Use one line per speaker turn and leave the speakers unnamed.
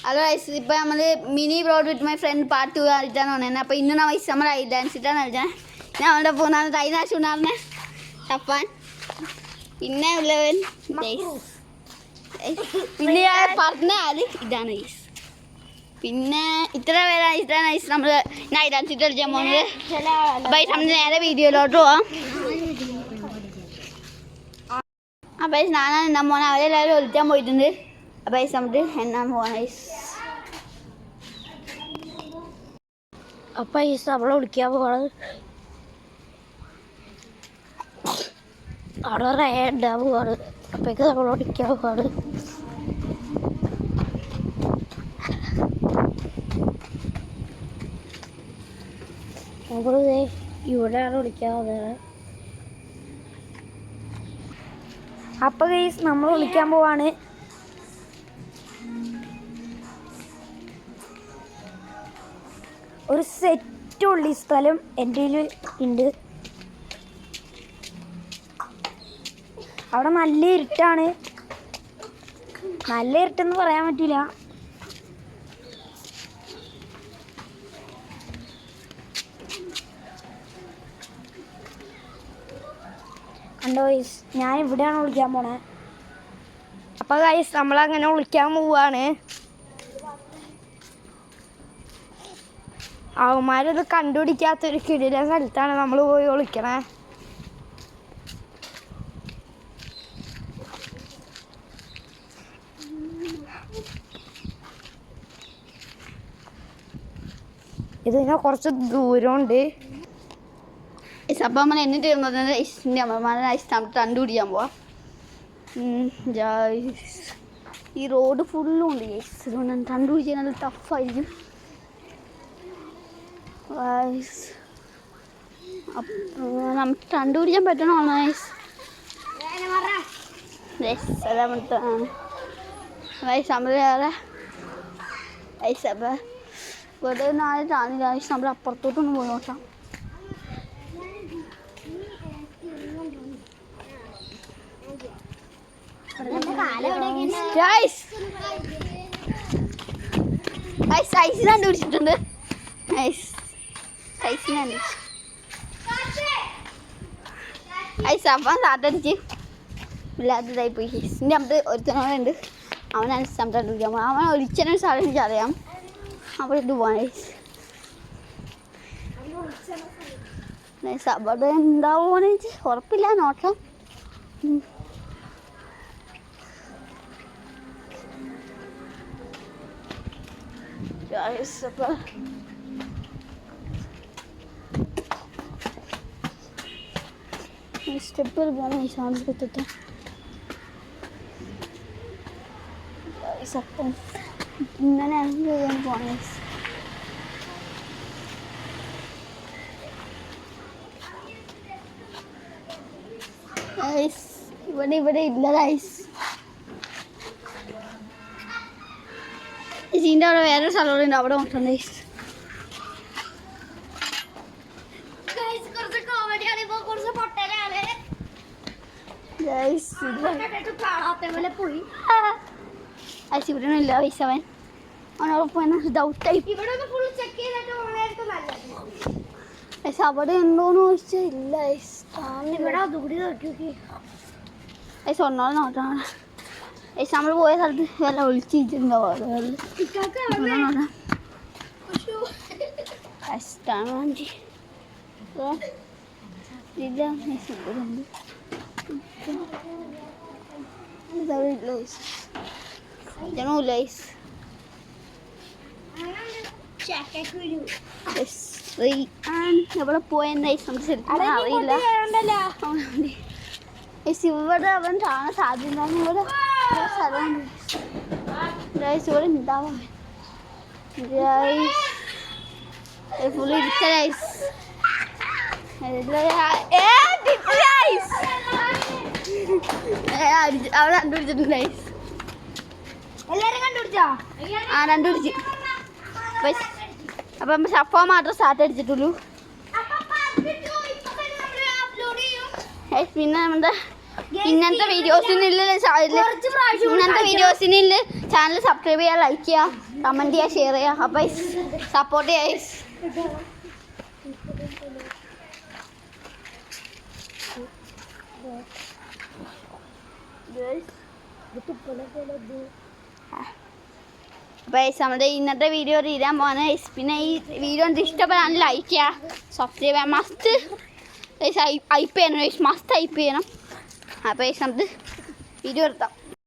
Hello guys, ഇപ്പോൾ നമ്മൾ mini blog with my friend part 2 ആയിട്ടാണ് വന്നത്. അപ്പോൾ ഇന്ന് നമ്മൾ ഐ ഡാൻസിട്ടാണ് കളിച്ചത്. ഞാൻ അവിടെ പോകുന്നതാണ് തൈനാശ് ഉണ്ടായിരുന്നെ ഷഫാൻ, പിന്നെ ഉള്ളവൻ പിന്നെ പറഞ്ഞ ആൾ ഇതാണ് ഗൈസ്. പിന്നെ ഇത്ര പേരാണ് ഇത്രയാണ് ഗൈസ് നമ്മൾ ഐ ഡാൻസിട്ട് കളിച്ചാൽ പോകുന്നത്. അപ്പോൾ നമ്മൾ നേരെ വീഡിയോയിലോട്ട് പോവാം. അപ്പോൾ ഞാനാണ് എന്നാ മോനെ അവരെല്ലാവരും ഒളിക്കാൻ പോയിട്ടുണ്ട്. അപ്പോൾ നമുക്ക് എന്നാണ് പോകാൻ ഗൈസ്.
അപ്പം ഈ നമ്മളെ വിളിക്കാൻ പോവാണ്. അവിടെ റേണ്ടാൻ പോവാണ്. അപ്പോഴേക്ക് നമ്മളെ വിളിക്കാൻ പോവാണ്. നമ്മൾ ഇവിടെയാണ് വിളിക്കാൻ പോകുന്നത്. അപ്പം ഗൈസ് നമ്മൾ വിളിക്കാൻ പോവാണ്. ഒരു സെറ്റ് ഉള്ളി സ്ഥലം എൻ്റെ ഉണ്ട്. അവിടെ നല്ല ഇരുട്ടാണ്. നല്ല ഇരുട്ടെന്ന് പറയാൻ പറ്റില്ല. കണ്ടോ ഗൈസ്, ഞാൻ ഇവിടെയാണ് വിളിക്കാൻ പോണേ. അപ്പോൾ ഗൈസ് നമ്മളങ്ങനെ വിളിക്കാൻ പോവാണ്. അവന്മാരത് കണ്ടുപിടിക്കാത്തൊരു കിടിലൻ സ്ഥലത്താണ് നമ്മൾ പോയി വിളിക്കണേ. ഇതിനെ കുറച്ച് ദൂരമുണ്ട്.
അപ്പം നമ്മൾ എന്നിട്ട് ഇഷ്ടൻ്റെ അമ്മമാരെ ഇഷ്ടം കണ്ടുപിടിക്കാൻ പോവാം. ഈ റോഡ് ഫുള്ളും ഉണ്ട് ഗൈസ്. അതുകൊണ്ട് കണ്ടുപിടിക്കാൻ നല്ല ടഫായിരിക്കും. നമുക്ക് കണ്ടുപിടിക്കാൻ പറ്റണോ ഗൈസ്? അപ്പം വെറുതെ നാളെ താന്നില്ല ഗൈസ്. നമ്മൾ അപ്പുറത്തോട്ടൊന്ന് പോയി നോക്കാം. ഐസ് കണ്ടുപിടിച്ചിട്ടുണ്ട്. ഐസഫാൻ സാട്ടടിച്ച് ഇല്ലാത്തതായി പോയി. ഐസിൻ്റെ നമുക്ക് ഒരുത്തനോടുണ്ട്. അവനാണ് ഇഷ്ടം കണ്ടുപിടിക്കാൻ പോകാം. അവൻ ഒളിച്ചനൊരു സ്ഥലം എനിക്കറിയാം. അവിടെ ഇത് പോകാൻ അവിടെ എന്താവുമെന്ന് വെച്ച് ഉറപ്പില്ല. നോക്കാം. സ്റ്റെപ്പിൽ പോകണം ഈ സാധനത്തിട്ട്. അപ്പം ഇങ്ങനെ പോകണം. ഇവിടെ ഇല്ല ഗൈസ്. ഇതിൻ്റെ അവിടെ വേറൊരു സ്ഥലമുണ്ട്. അവിടെ നോക്കണം ഗൈസ്. ഇവിടെ ഇല്ല ഗൈസ്. അവനവിടെ പോയി ഡൗട്ടായി. ഗൈസ് അവിടെ ഉണ്ടോന്ന് ചോദിച്ചാൽ ഇല്ല ഗൈസ്.
ഇവിടെ അതുകൂടി നോക്കി
ഗൈസ് ഒന്നോടെ നോക്കണം. ഗൈസ് നമ്മൾ പോയ സ്ഥലത്ത് വല്ല ഒളിച്ചിട്ടുണ്ടാവും. എവിടെ പോയെന്ന് അറിയില്ല. ഇവിടെ അവൻ കാണാൻ സാധ്യത. ഇവിടെ സ്ഥലമുണ്ട് ഇവിടെ ഉണ്ടാവാൻ ഫുള്ള് ഇരിക്ക ഗൈസ്. അവിടെ കണ്ടുപിടിച്ചിട്ടുണ്ട് ഗൈസ്.
എല്ലാരും കണ്ടുപിടിച്ചോ?
കണ്ടുപിടിച്ച്. അപ്പം ഷഫോ മാത്രം സ്റ്റാർട്ട് അടിച്ചിട്ടുള്ളൂ. പിന്നെ നമ്മുടെ ഇങ്ങനത്തെ വീഡിയോസിനുള്ള ചാനൽ സബ്സ്ക്രൈബ് ചെയ്യുക, ലൈക്ക് ചെയ്യുക, കമൻറ്റ് ചെയ്യുക, ഷെയർ ചെയ്യുക. അപ്പോൾ സപ്പോർട്ട് ചെയ്യുക. അപ്പോൾ നമ്മുടെ ഇന്നത്തെ വീഡിയോ തീരാൻ പോകുന്ന. പിന്നെ ഈ വീഡിയോ ഇഷ്ടപ്പെടാൻ ലൈക്ക് ചെയ്യുക, സബ്സ്ക്രൈബ് ചെയ്യുക. മസ്റ്റ് ഹൈപ്പ് ചെയ്യണം, മസ്റ്റ് ഹൈപ്പ് ചെയ്യണം. അപ്പോൾ നമുക്ക് വീഡിയോ എടുത്താം.